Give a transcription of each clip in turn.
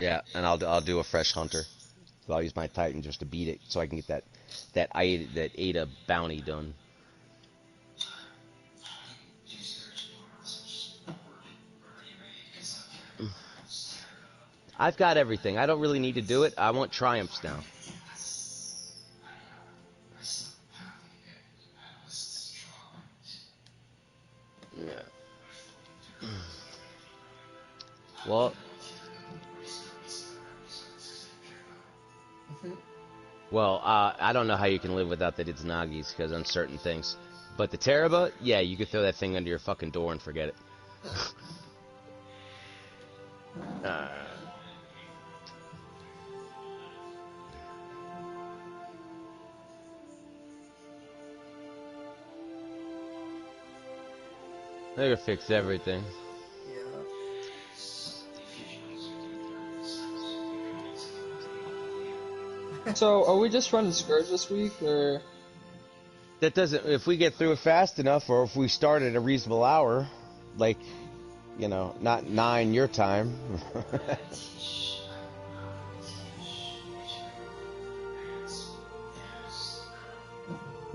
Yeah, and I'll do a fresh hunter. So I'll use my Titan just to beat it, so I can get that Ada bounty done. I've got everything. I don't really need to do it. I want triumphs now. Yeah. Well. Well, I don't know how you can live without the Itsunagis because on certain things. But the Teraba, yeah, you could throw that thing under your fucking door and forget it. They could fix everything. So, are we just running Scourge this week, or...? That doesn't... If we get through it fast enough, or if we start at a reasonable hour, like, you know, not 9 your time.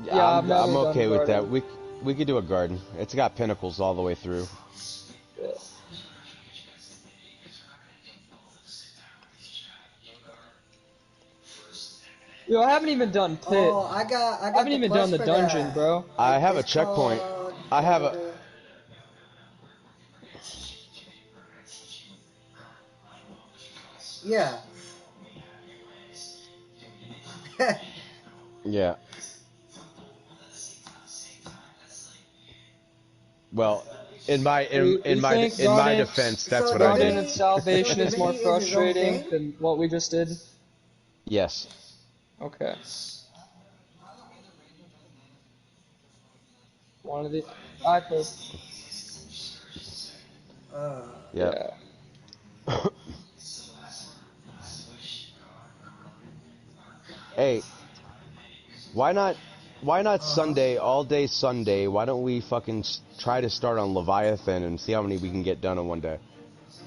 Yeah, I'm okay with that. We could do a garden. It's got pinnacles all the way through. Yeah. Yo, I haven't even done Pit. Oh, I haven't even done the dungeon, bro. I have a checkpoint. I have a... Yeah. Yeah. Well, in my defense, that's what I did. Garden of Salvation is more frustrating than what we just did? Yes. Okay. One of the... I played... Yeah. Hey, why not Sunday, all day Sunday? Why don't we fucking try to start on Leviathan and see how many we can get done in one day?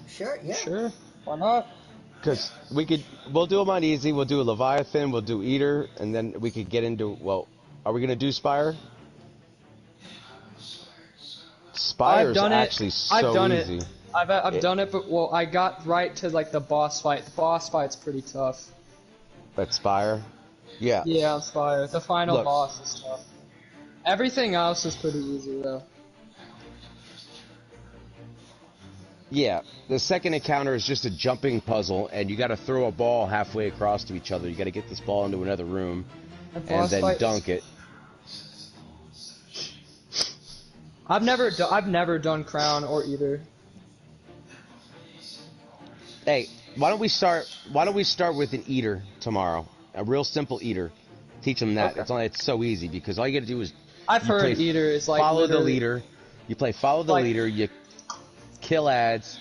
Sure, yeah. Sure, why not? Because we'll do them on easy. We'll do Leviathan, we'll do Eater, and then we could get into, well, are we going to do Spire? Spire's actually so easy. I've done it, but, well, I got right to, like, the boss fight. The boss fight's pretty tough. At Spire? Yeah. Yeah, on Spire. The final boss is tough. Everything else is pretty easy, though. Yeah, the second encounter is just a jumping puzzle, and you got to throw a ball halfway across to each other. You got to get this ball into another room, and then dunk it. I've never done Crown or Eater. Hey, why don't we start with an Eater tomorrow? A real simple Eater. Teach them that. Okay. It's so easy because all you got to do is I've heard Eater is like follow the leader. You play follow the leader. You kill ads.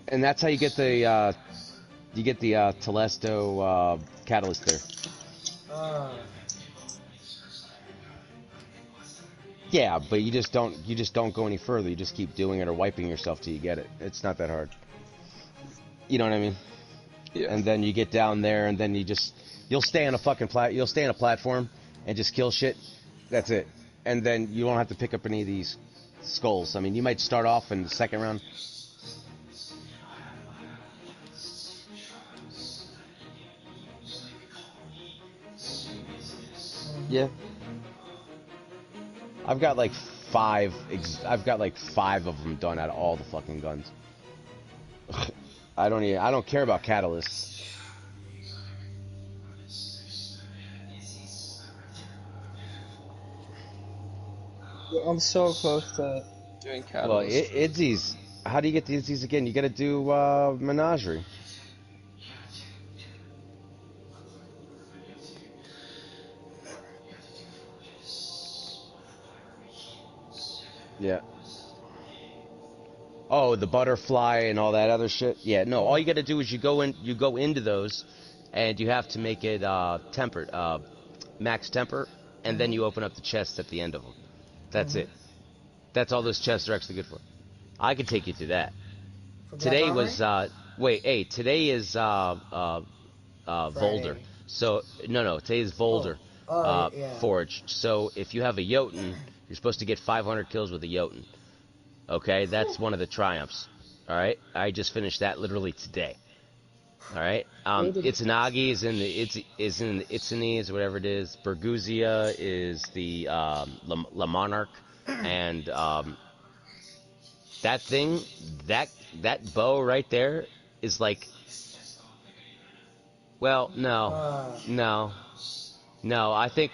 And that's how you get the Telesto catalyst there. Yeah, but you just don't go any further. You just keep doing it or wiping yourself till you get it. It's not that hard. You know what I mean? Yeah. And then you get down there, and then you'll stay on a platform and just kill shit. That's it. And then you won't have to pick up any of these skulls. I mean, you might start off in the second round. Yeah. I've got like 5 of them done out of all the fucking guns. I don't care about catalysts. I'm so close to doing catalysts. Well, Idzi's. How do you get the Idzi's again? You gotta do Menagerie. Yeah. Oh, the butterfly and all that other shit. Yeah, no. All you got to do is you go into those, and you have to make it tempered, max temper, and then you open up the chests at the end of them. That's it. That's all those chests are actually good for. I can take you through that. For Black Today Armory? was wait, hey, today is Volder. Friday. So no, today is Oh. Volder Oh, yeah. Forge. So if you have a Jotun, you're supposed to get 500 kills with a Jotun. Okay, that's one of the triumphs. All right, I just finished that literally today. All right, Itsunagi is in the Itsunese, whatever it is. Berguzia is the La Monarch, and that thing, that bow right there is like, well, no. I think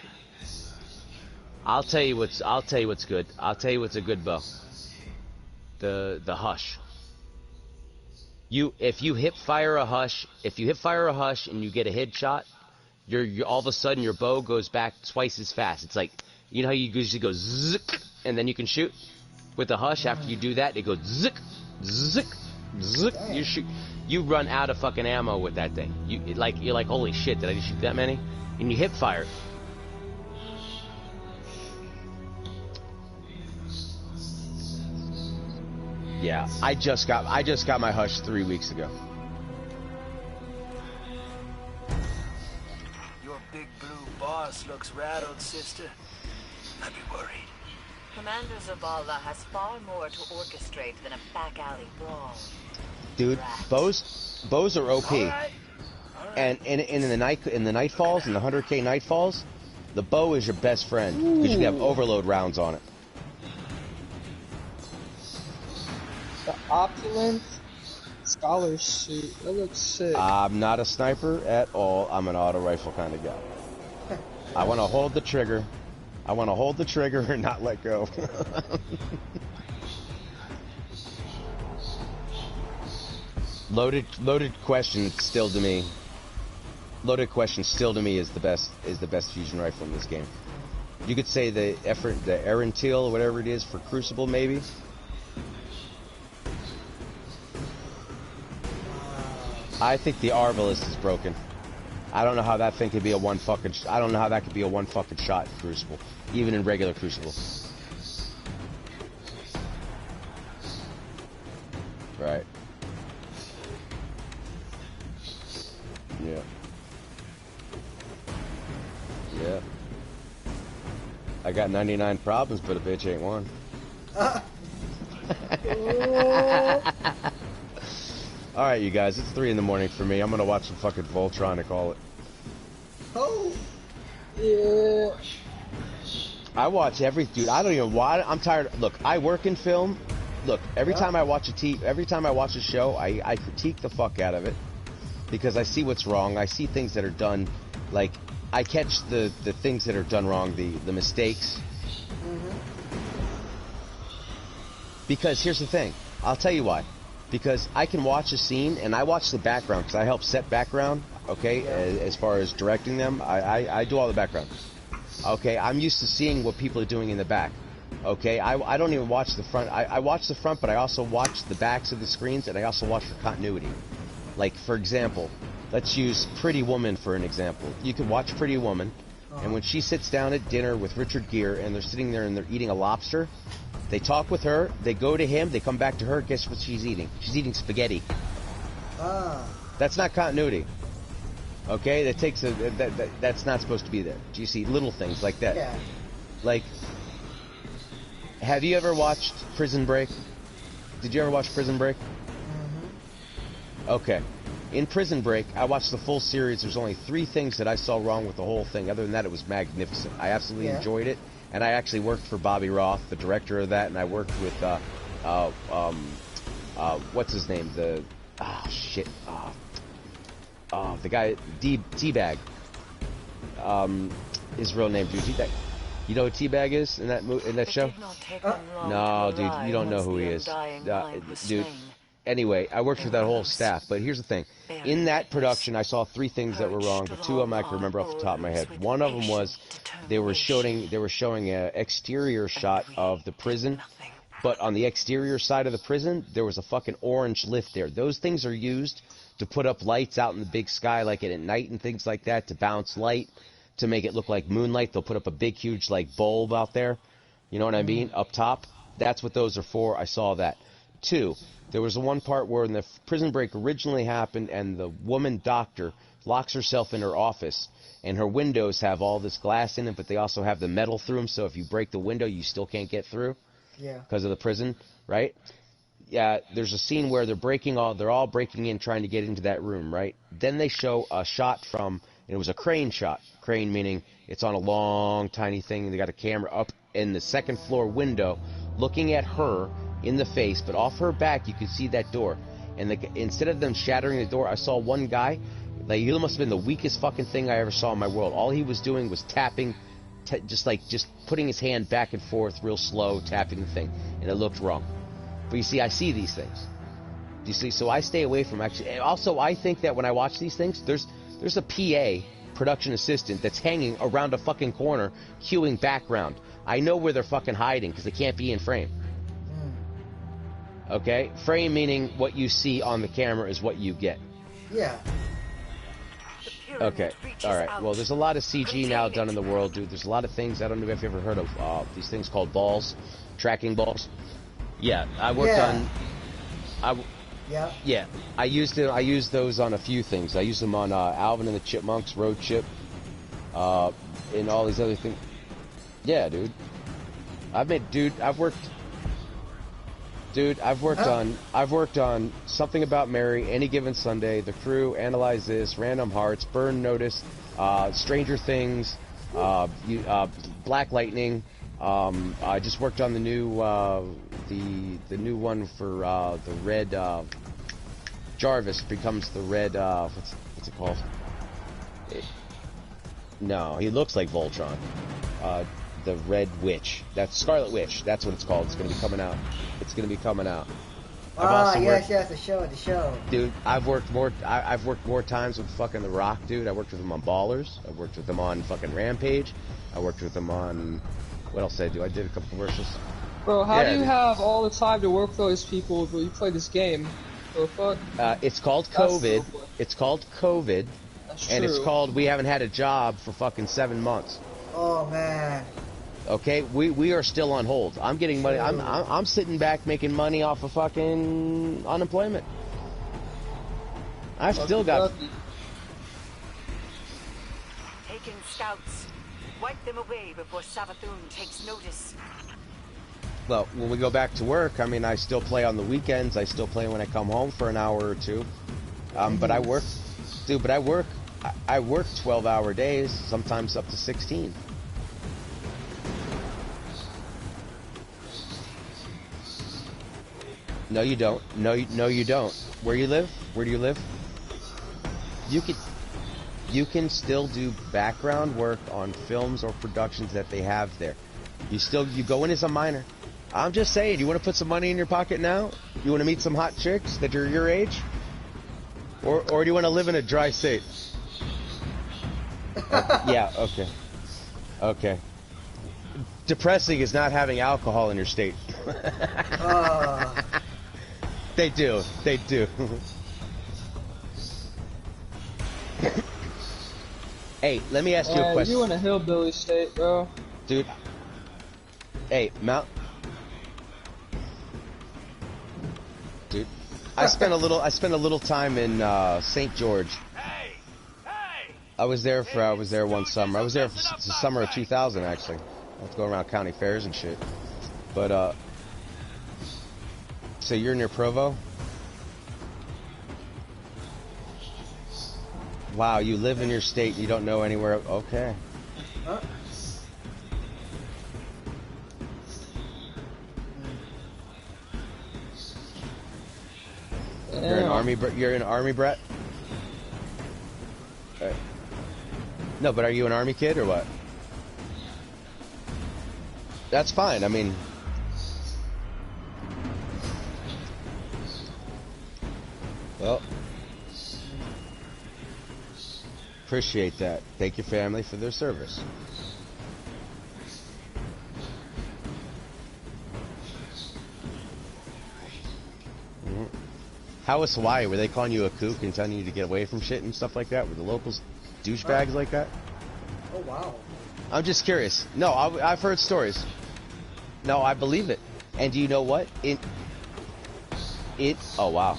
I'll tell you what's good. I'll tell you what's a good bow. The Hush. If you hip fire a Hush, and you get a headshot, you're all of a sudden your bow goes back twice as fast. It's like, you know how you usually go zzz, and then you can shoot with the Hush. After you do that, it goes zzz, zzz, zzz. You shoot. You run out of fucking ammo with that thing. You're like, holy shit, did I just shoot that many? And you hip fire. Yeah, I just got my Hush 3 weeks ago. Your big blue boss looks rattled, sister. I'd be worried. Commander Zavala has far more to orchestrate than a back alley brawl. Dude, bows are OP. All right. And in the nightfalls, in the 100K nightfalls, the bow is your best friend because you can have overload rounds on it. The opulent scholar suit. That looks sick. I'm not a sniper at all. I'm an auto rifle kind of guy. I want to hold the trigger. And not let go. Loaded question still to me. Loaded question still to me is the best fusion rifle in this game. You could say the Erentil or whatever it is for Crucible maybe. I think the Arbalest is broken. I don't know how that thing could be a one fucking shot in Crucible, even in regular Crucible. Right. Yeah. Yeah. I got 99 problems, but a bitch ain't one. Alright, you guys, it's 3 in the morning for me. I'm gonna watch some fucking Voltron and call it. Oh! Yeah. I watch dude, I don't even watch. I'm tired. Look, I work in film. Look, every time I watch a show, I critique the fuck out of it. Because I see what's wrong. I see things that are done, like, I catch the things that are done wrong, the mistakes. Because here's the thing. I'll tell you why. Because I can watch a scene, and I watch the background, because I help set background, okay, as far as directing them. I do all the background. Okay, I'm used to seeing what people are doing in the back. Okay, I don't even watch the front. I watch the front, but I also watch the backs of the screens, and I also watch for continuity. Like, for example, let's use Pretty Woman for an example. You can watch Pretty Woman, and when she sits down at dinner with Richard Gere, and they're sitting there and they're eating a lobster, they talk with her, they go to him, they come back to her, guess what she's eating? She's eating spaghetti. That's not continuity. Okay, that takes that's not supposed to be there. Do you see little things like that? Yeah. Like, have you ever watched Prison Break? Did you ever watch Prison Break? Okay. In Prison Break, I watched the full series. There's only 3 things that I saw wrong with the whole thing. Other than that, it was magnificent. I absolutely enjoyed it. And I actually worked for Bobby Roth, the director of that, and I worked with, what's his name? The guy, T-Bag. His real name, dude. T-Bag. You know who T-Bag is in that show? No, dude, you don't know who he is. Dude. Anyway, I worked with that whole staff, but here's the thing. In that production, I saw 3 things that were wrong, but 2 of them I can remember off the top of my head. One of them was they were showing an exterior shot of the prison, but on the exterior side of the prison, there was a fucking orange lift there. Those things are used to put up lights out in the big sky, like at night and things like that, to bounce light, to make it look like moonlight. They'll put up a big, huge, like, bulb out there. You know what I mean? Up top. That's what those are for. I saw that. 2, there was one part where when the prison break originally happened and the woman doctor locks herself in her office and her windows have all this glass in it, but they also have the metal through them, so if you break the window, you still can't get through. Yeah. Because of the prison, right? Yeah, there's a scene where they're all breaking in trying to get into that room, right? Then they show a shot from, and it was a crane shot. Crane meaning it's on a long, tiny thing, and they got a camera up in the second floor window looking at her in the face, but off her back you could see that door. And instead of them shattering the door, I saw one guy, like, he must have been the weakest fucking thing I ever saw in my world. All he was doing was tapping, just putting his hand back and forth real slow, tapping the thing, and it looked wrong. But you see, I see these things. Do you see? So I stay away from actually. And also, I think that when I watch these things, there's a PA, production assistant, that's hanging around a fucking corner, cueing background. I know where they're fucking hiding because they can't be in frame. Okay? Frame meaning what you see on the camera is what you get. Yeah. Okay. All right. Well, there's a lot of CG now done in the world, dude. There's a lot of things. I don't know if you've ever heard of these things called balls, tracking balls. Yeah, I worked on. Yeah, I used those on a few things. I used them on Alvin and the Chipmunks, Road Chip, and all these other things. Yeah, dude. I've worked on Something About Mary, Any Given Sunday, The Crew, Analyze This, Random Hearts, Burn Notice, Stranger Things, Black Lightning. I just worked on the new the new one for the Red Jarvis becomes the Red what's it called? No, he looks like Voltron. The Red Witch. That's Scarlet Witch. That's what it's called. It's gonna be coming out. Yes, the show. Dude, I've worked more times with fucking The Rock, dude. I worked with him on Ballers. I worked with him on fucking Rampage. I worked with him on, what else did I do? I did a couple commercials. Bro, how do you have all the time to work for those people when you play this game? The fuck? It's called COVID. It's called COVID. That's and true. it's called we haven't had a job for fucking 7 months. Oh man. Okay, we are still on hold. I'm getting money. I'm sitting back making money off of fucking unemployment. I've still got. Taking scouts. Wipe them away before Savathun takes notice. Well, when we go back to work, I mean, I still play on the weekends. I still play when I come home for an hour or two. But I work, dude. But I work 12-hour days, sometimes up to 16. No, you don't. No, you don't. Where you live? Where do you live? You can still do background work on films or productions that they have there. You go in as a minor. I'm just saying, you want to put some money in your pocket now? You want to meet some hot chicks that are your age? Or do you want to live in a dry state? Yeah, okay. Okay. Depressing is not having alcohol in your state. They do. Hey, let me ask you a question. You in a hillbilly state, bro. Dude. Hey, Dude, I spent a little time in St. George. Hey! I was there one summer. I was there for the summer of 2000 actually. I was going around county fairs and shit. But so you're near Provo? Wow, you live in your state and you don't know anywhere. Okay. You're an army brat? No, but are you an army kid or what? That's fine. I mean, well, appreciate that. Thank your family for their service. How was Hawaii? Were they calling you a kook and telling you to get away from shit and stuff like that? Were the locals douchebags like that? Oh wow. I'm just curious. No, I've heard stories. No, I believe it. And do you know what? Oh wow.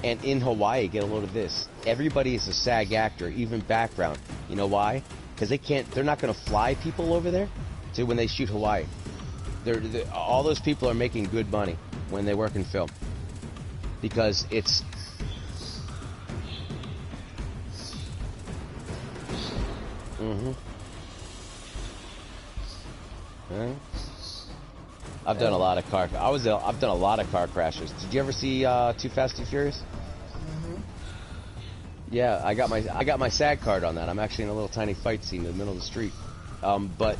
And in Hawaii, get a load of this. Everybody is a SAG actor, even background. You know why? Because they're not going to fly people over there to when they shoot Hawaii. All those people are making good money when they work in film. Because it's... I've done a lot of car crashes. Did you ever see Too Fast and Furious? Yeah, I got my SAG card on that. I'm actually in a little tiny fight scene in the middle of the street. But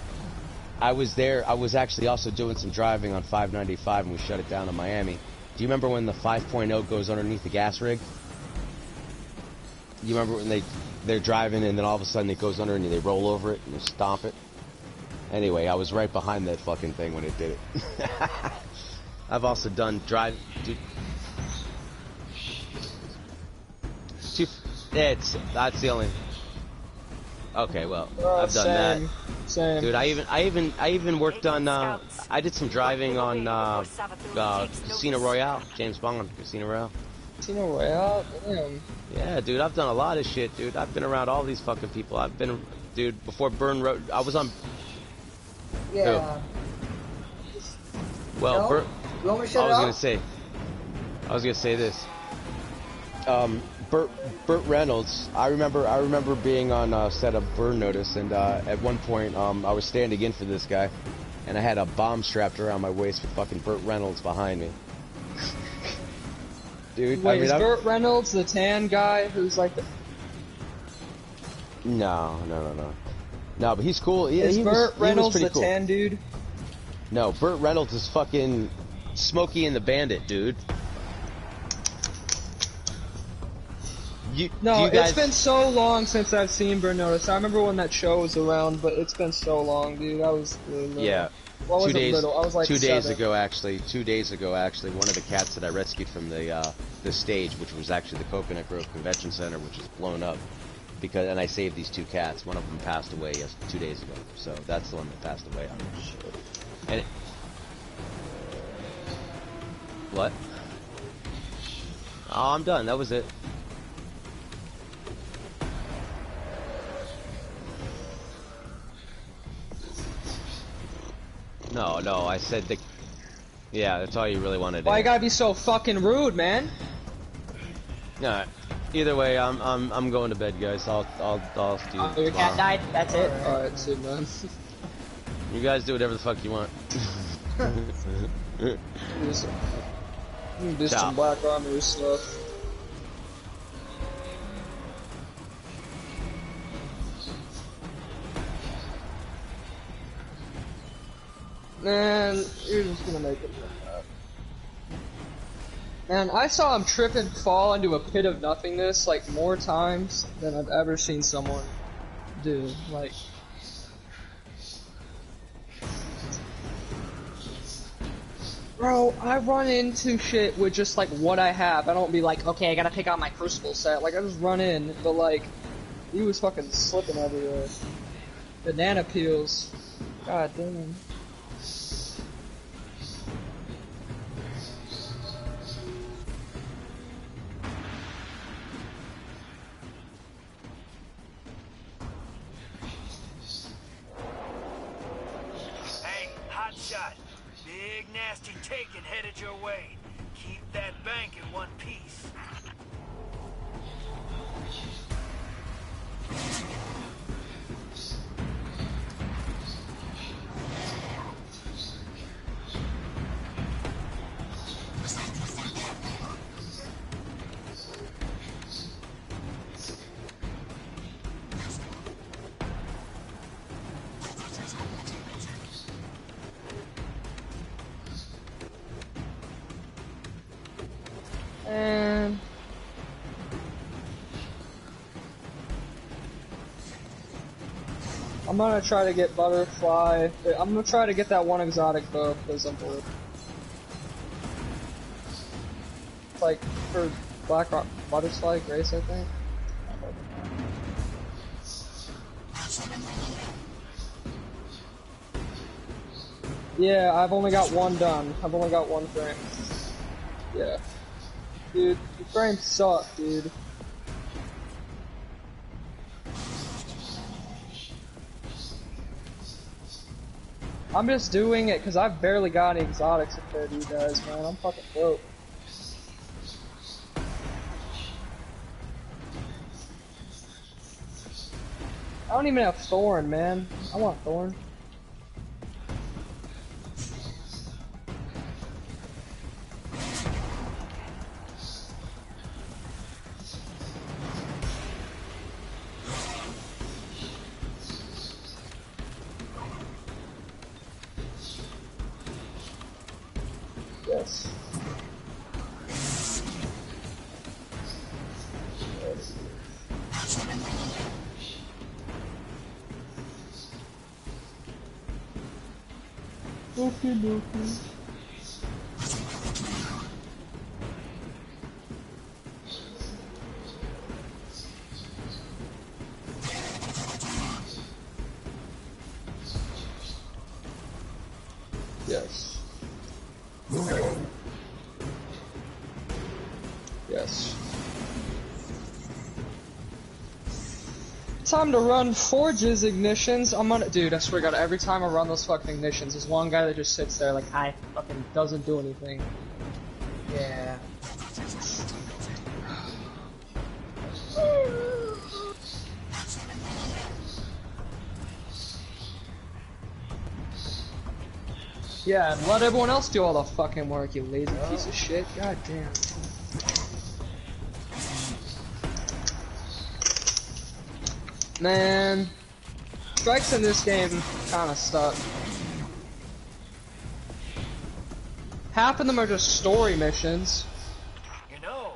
I was there. I was actually also doing some driving on 595, and we shut it down in Miami. Do you remember when the 5.0 goes underneath the gas rig? You remember when they're driving and then all of a sudden it goes under and they roll over it and they stomp it? Anyway, I was right behind that fucking thing when it did it. I've also done drive... That's the only... Okay, well, I've done that. Same. Dude, I even worked on... I did some driving on Casino Royale. James Bond, Casino Royale. Casino Royale? Damn. Yeah, dude, I've done a lot of shit, dude. I've been around all these fucking people. I've been... Dude, before Burn Road... I was on... Yeah. Well, no? Burt, You want me to shut I it was off? gonna say this. Burt Reynolds. I remember being on set of Burn Notice, and at one point, I was standing in for this guy, and I had a bomb strapped around my waist with fucking Burt Reynolds behind me. Dude, wait, is Burt Reynolds the tan guy who's like the... No, but he's cool. Is Burt Reynolds the cool. Tan dude? No, Burt Reynolds is fucking Smokey and the Bandit, dude. It's been so long since I've seen Burn Notice. I remember when that show was around, but it's been so long, dude. I was really little. Yeah. Well, I wasn't little. I was like 2 days 7. ago, actually, one of the cats that I rescued from the stage, which was actually the Coconut Grove Convention Center, which is blown up, and I saved these 2 cats. One of them passed away 2 days ago, so that's the one that passed away. And what? Oh, I'm done. That was it. No, I said the... Yeah, that's all you really wanted to Why you gotta be so fucking rude, man? Alright. Either way, I'm going to bed, guys. I'll do it. Your cat died? That's it? Alright, see, man. You guys do whatever the fuck you want. Do some Black Armory stuff. Man, you're just gonna make it like that. Man, I saw him trip and fall into a pit of nothingness like more times than I've ever seen someone do. Like, bro, I run into shit with just like what I have. I don't be like, okay, I gotta pick out my crucible set. Like, I just run in, but like, he was fucking slipping everywhere. Banana peels. God damn. Big nasty taken headed your way. Keep that bank in one piece. And I'm gonna try to get Butterfly. I'm gonna try to get that one exotic bow because I'm bored. It's like for Black Rock Butterfly Grace, I think. Yeah, I've only got one done. I've only got one frame. Yeah. Dude, the frames suck, dude. I'm just doing it because I've barely got any exotics compared to you guys, man. I'm fucking broke. I don't even have Thorn, man. I want Thorn. Yes. Okie dokie. Yes. Yes. Time to run Forge's ignitions. I'm gonna, dude, I swear to God, every time I run those fucking ignitions, there's one guy that just sits there like, I fucking doesn't do anything. Yeah. Yeah, and let everyone else do all the fucking work, you lazy piece of shit. God damn. Man, strikes in this game kinda suck. Half of them are just story missions. You know,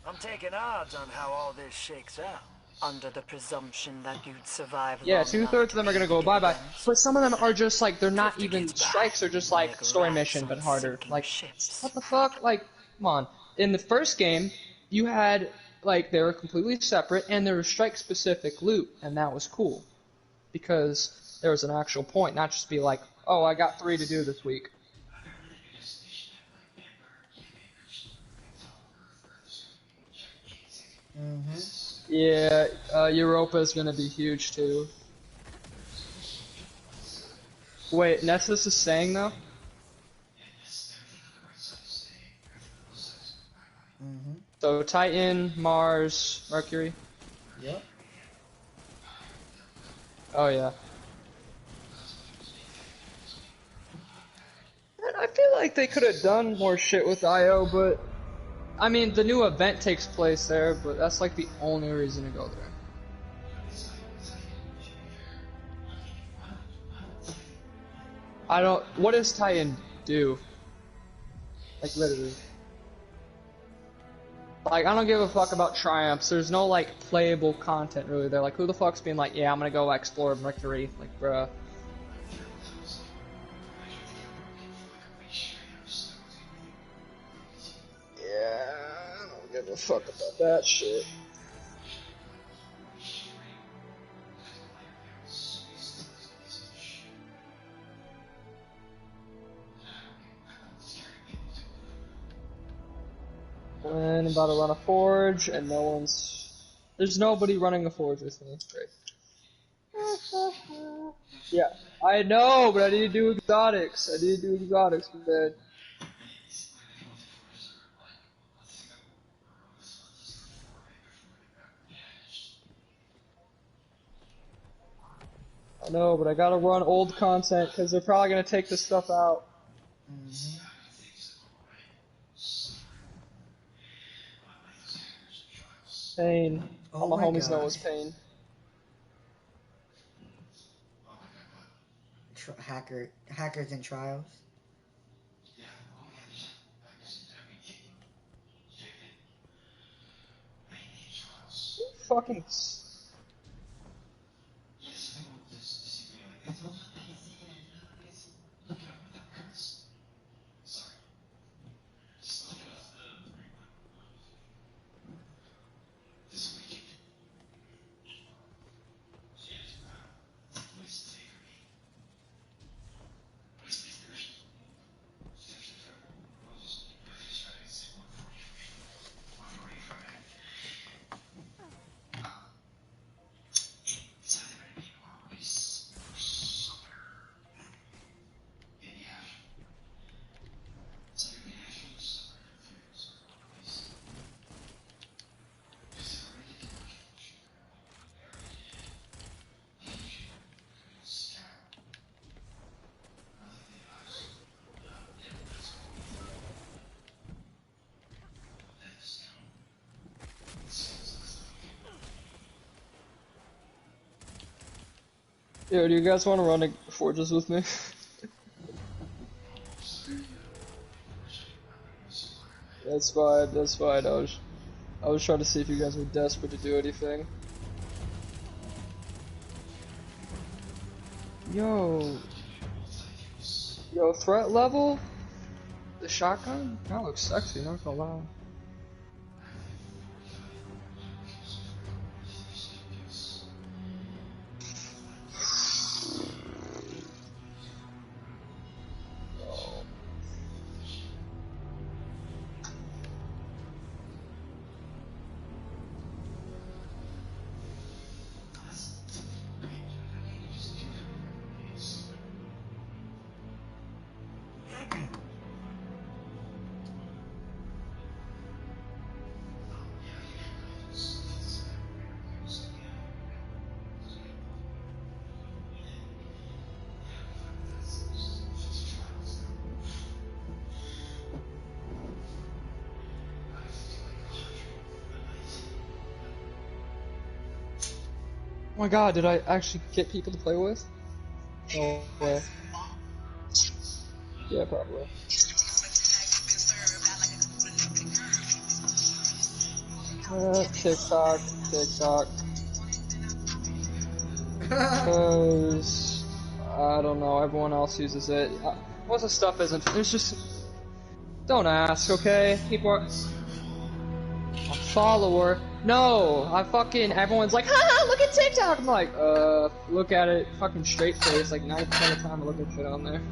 I'm taking odds on how all this shakes out. Under the presumption that you'd survive Yeah, long enough 2/3 of to them are pay gonna the go bye-bye. dividends. But some of them are just like, they're not Drifter even, gets back, strikes are just like like story rats mission, on but harder. sinking Like, ships. what the fuck? Like, come on. In the first game, you had, like, they were completely separate, and there was strike-specific loot, and that was cool. Because there was an actual point, not just be like, oh, I got 3 to do this week. Yeah, Europa is gonna be huge too. Wait, Nessus is saying though? So Titan, Mars, Mercury. Yep. Oh yeah. Man, I feel like they could have done more shit with IO, but I mean the new event takes place there, but that's like the only reason to go there. I don't. What does Titan do? Like literally. Like, I don't give a fuck about triumphs. There's no, like, playable content, really. They're like, who the fuck's being like, yeah, I'm gonna go explore Mercury? Like, bruh. Yeah, I don't give a fuck about that shit. And I'm about to run a forge, and no one's... There's nobody running a forge with me. Great. Yeah, I know, but I need to do exotics. I need to do exotics, man. I know, but I gotta run old content, because they're probably gonna take this stuff out. Pain. Oh All my my homies know god. it's pain. Hackers and trials. Fucking. Yo, do you guys want to run the forges with me? That's fine, that's fine. I was trying to see if you guys were desperate to do anything. Yo, threat level? The shotgun? That looks sexy, not gonna lie. Oh my god, did I actually get people to play with? Oh, well. Yeah, probably. TikTok. Cause I don't know, everyone else uses it. Most of the stuff isn't. There's just don't ask, okay? People are a follower. No, everyone's like, haha, look at TikTok. I'm like, look at it, fucking straight face. Like 90% of the time, I look at shit on there.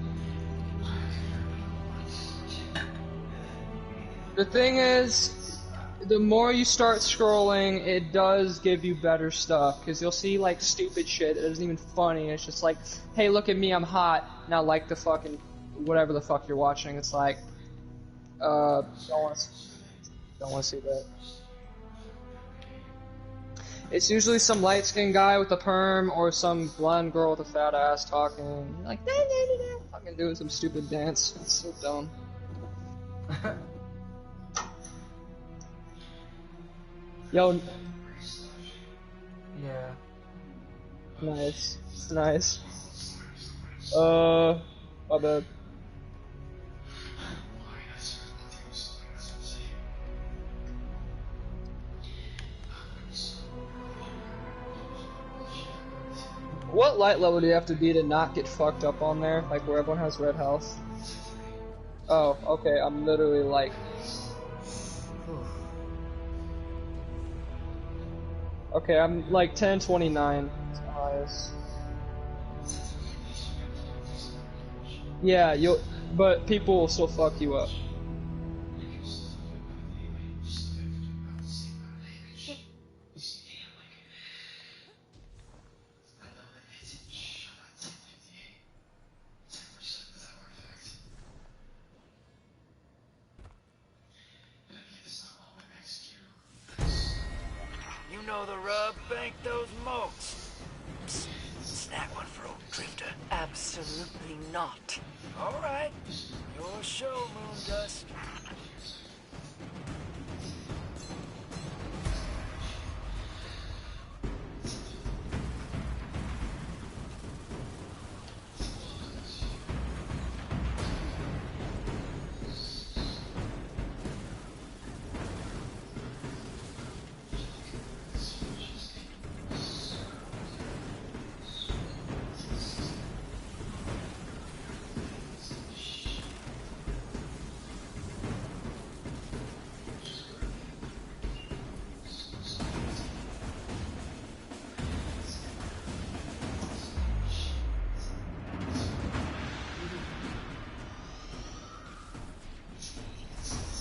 The thing is, the more you start scrolling, it does give you better stuff, because you'll see, like, stupid shit that isn't even funny. It's just like, hey, look at me, I'm hot, now like the fucking, whatever the fuck you're watching. It's like, don't want to see that. It's usually some light-skinned guy with a perm, or some blonde girl with a fat ass talking, like, nah, nah, nah, nah, fucking doing some stupid dance. It's so dumb. Yo. Yeah. Nice. My bad. What light level do you have to be to not get fucked up on there? Like where everyone has red health? Oh, okay, I'm literally like... Okay, I'm like 1029. It's the highest. Yeah, but people will still fuck you up. You know the rub, bank those moats. Psst, snag one for old Drifter. Absolutely not. All right, your show, Moondust.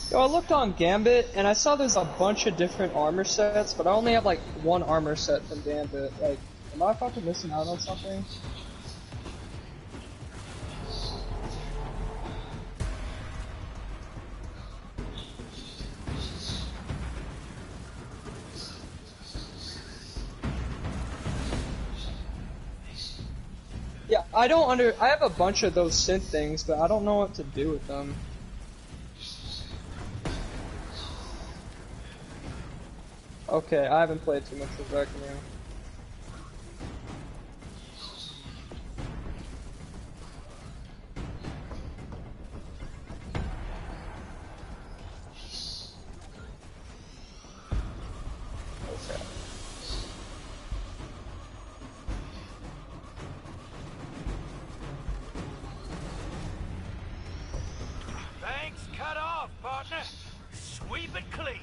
Yo, I looked on Gambit, and I saw there's a bunch of different armor sets, but I only have like one armor set from Gambit. Like, am I fucking missing out on something? Yeah, I have a bunch of those synth things, but I don't know what to do with them. Okay, I haven't played too much with Reckoning. bank's cut off, partner. Sweep it clean.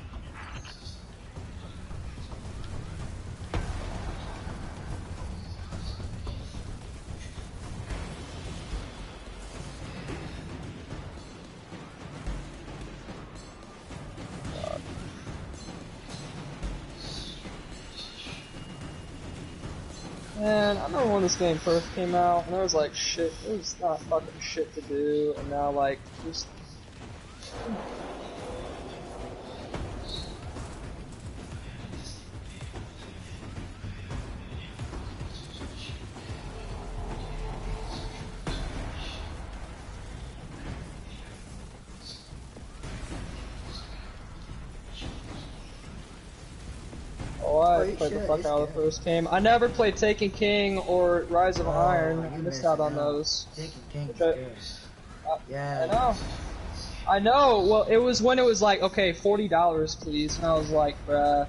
Man, I remember when this game first came out, and there was like shit, there was not fucking shit to do, and now like, just... Oh, I you played the should, fuck it's out of the good. first game. I never played Taken King or Rise of Iron. I You missed out on missing out. those. Taking King is Which good. I Yeah. know. I know. Well, it was when it was like, okay, $40, please, and I was like, bruh.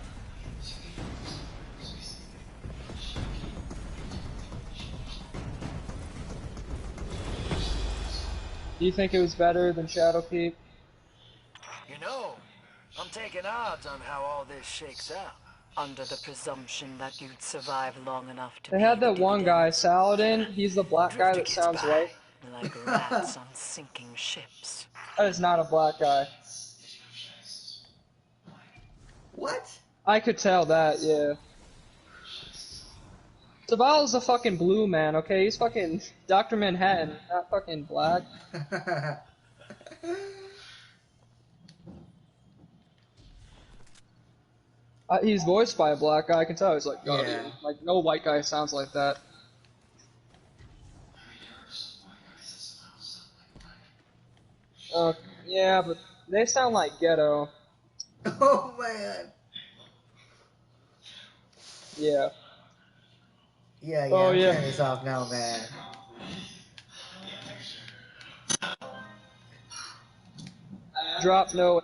Do you think it was better than Shadowkeep? You know, I'm taking odds on how all this shakes out. Under the presumption that you'd survive long enough to They pay had the that one guy, dividends. Saladin. He's the black guy Drifter that gets sounds by. white. Like rats on sinking ships. That is not a black guy. What? I could tell that, yeah. Sabal is a fucking blue man, okay? He's fucking Dr. Manhattan, not fucking black. He's voiced by a black guy, I can tell. He's like, Guardian. Yeah. Like, no white guy sounds like that. Yeah, but they sound like ghetto. Oh man. Yeah. Yeah, Oh, I'm yeah. turning this off now, man. Drop no